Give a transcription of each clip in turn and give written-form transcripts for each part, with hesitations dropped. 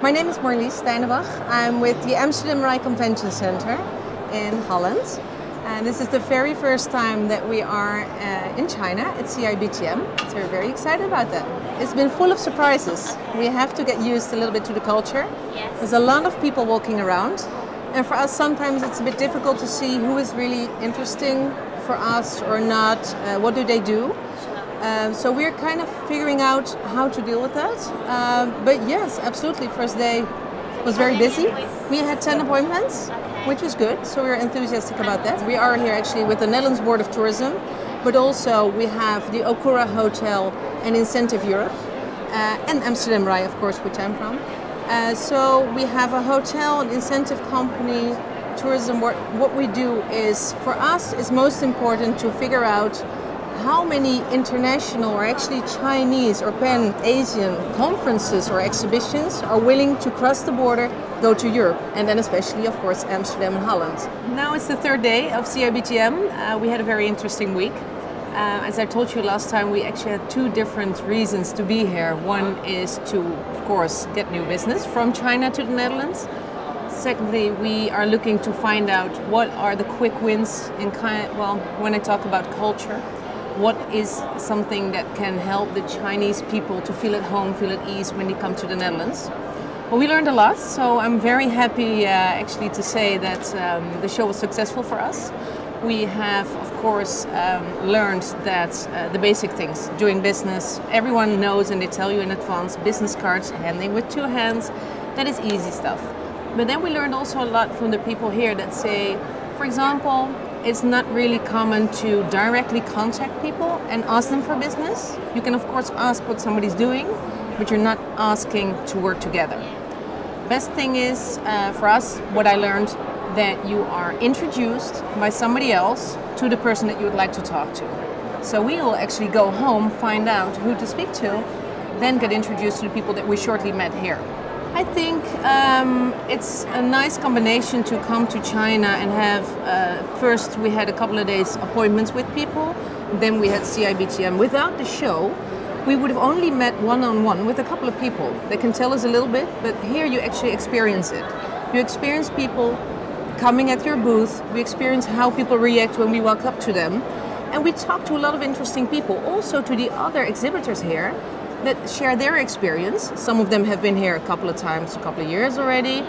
My name is Marlies Steinebach. I'm with the Amsterdam Rai Convention Center in Holland. And this is the very first time that we are in China at CIBTM. So we're very excited about that. It's been full of surprises. We have to get used a little bit to the culture. Yes. There's a lot of people walking around. And for us, sometimes it's a bit difficult to see who is really interesting for us or not. What do they do? So we're kind of figuring out how to deal with that. But yes, absolutely, first day was very busy. We had 10 appointments, which was good, so we're enthusiastic about that. We are here actually with the Netherlands Board of Tourism, but also we have the Okura Hotel and Incentive Europe, and Amsterdam Rai, of course, which I'm from. So we have a hotel, an incentive company, tourism. What we do is, for us, it's most important to figure out how many international or actually Chinese or Pan-Asian conferences or exhibitions are willing to cross the border, go to Europe, and then especially, of course, Amsterdam and Holland. Now it's the third day of CIBTM. We had a very interesting week. As I told you last time, we actually had two different reasons to be here. One is to, of course, get new business from China to the Netherlands. Secondly, we are looking to find out what are the quick wins in when I talk about culture. What is something that can help the Chinese people to feel at home, feel at ease when they come to the Netherlands? Well, we learned a lot, so I'm very happy actually to say that the show was successful for us. We have, of course, learned that the basic things, doing business, everyone knows and they tell you in advance, business cards, handing with two hands, that is easy stuff. But then we learned also a lot from the people here that say, for example, it's not really common to directly contact people and ask them for business. You can of course ask what somebody's doing, but you're not asking to work together. Best thing is, for us, what I learned, that you are introduced by somebody else to the person that you would like to talk to. So we will actually go home, find out who to speak to, then get introduced to the people that we shortly met here. I think it's a nice combination to come to China and have, first we had a couple of days appointments with people, then we had CIBTM. Without the show, we would have only met one-on-one with a couple of people. They can tell us a little bit, but here you actually experience it. You experience people coming at your booth, we experience how people react when we walk up to them, and we talk to a lot of interesting people, also to the other exhibitors here, that share their experience. Some of them have been here a couple of times, a couple of years already,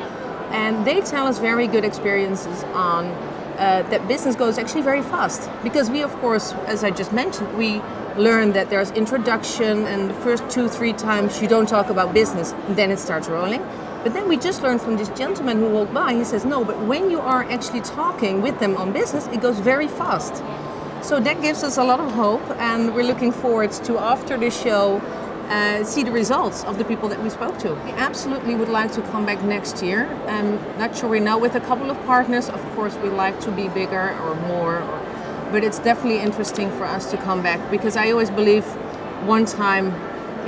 and they tell us very good experiences on that business goes actually very fast. Because we, of course, as I just mentioned, we learn that there's introduction and the first 2-3 times you don't talk about business, and then it starts rolling. But then we just learned from this gentleman who walked by, he says, no, but when you are actually talking with them on business, it goes very fast. So that gives us a lot of hope, and we're looking forward to, after the show, see the results of the people that we spoke to. We absolutely would like to come back next year. I'm not sure we know, with a couple of partners. Of course, we like to be bigger or more, but it's definitely interesting for us to come back, because I always believe one time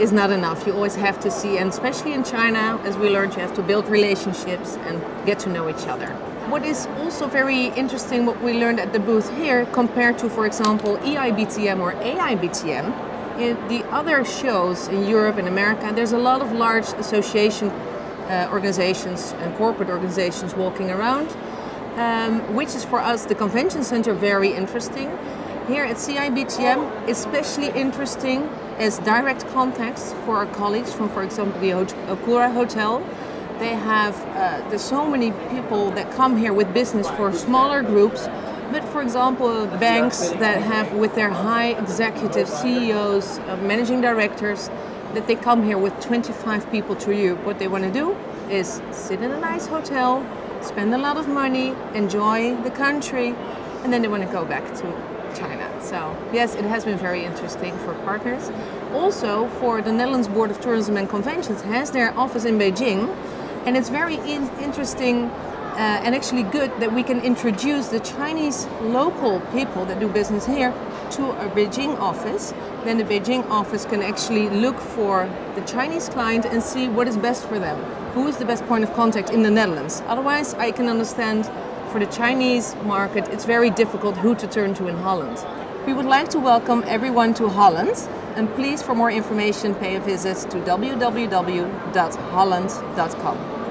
is not enough. You always have to see, and especially in China, as we learned, you have to build relationships and get to know each other. What is also very interesting, what we learned at the booth here, compared to, for example, EIBTM or AIBTM, in the other shows in Europe and America, there's a lot of large association organizations and corporate organizations walking around, which is for us, the convention center, very interesting. Here at CIBTM, especially interesting as direct contacts for our colleagues from, for example, the Okura Hotel. They have, there's so many people that come here with business for smaller groups. But for example, banks that have, with their high executives, CEOs, managing directors, that they come here with 25 people to Europe. What they want to do is sit in a nice hotel, spend a lot of money, enjoy the country, and then they want to go back to China. So yes, it has been very interesting for partners. Also, for the Netherlands Board of Tourism and Conventions has their office in Beijing, and it's very interesting and actually good that we can introduce the Chinese local people that do business here to a Beijing office. Then the Beijing office can actually look for the Chinese client and see what is best for them. Who is the best point of contact in the Netherlands? Otherwise, I can understand for the Chinese market, it's very difficult who to turn to in Holland. We would like to welcome everyone to Holland. And please, for more information, pay a visit to www.holland.com.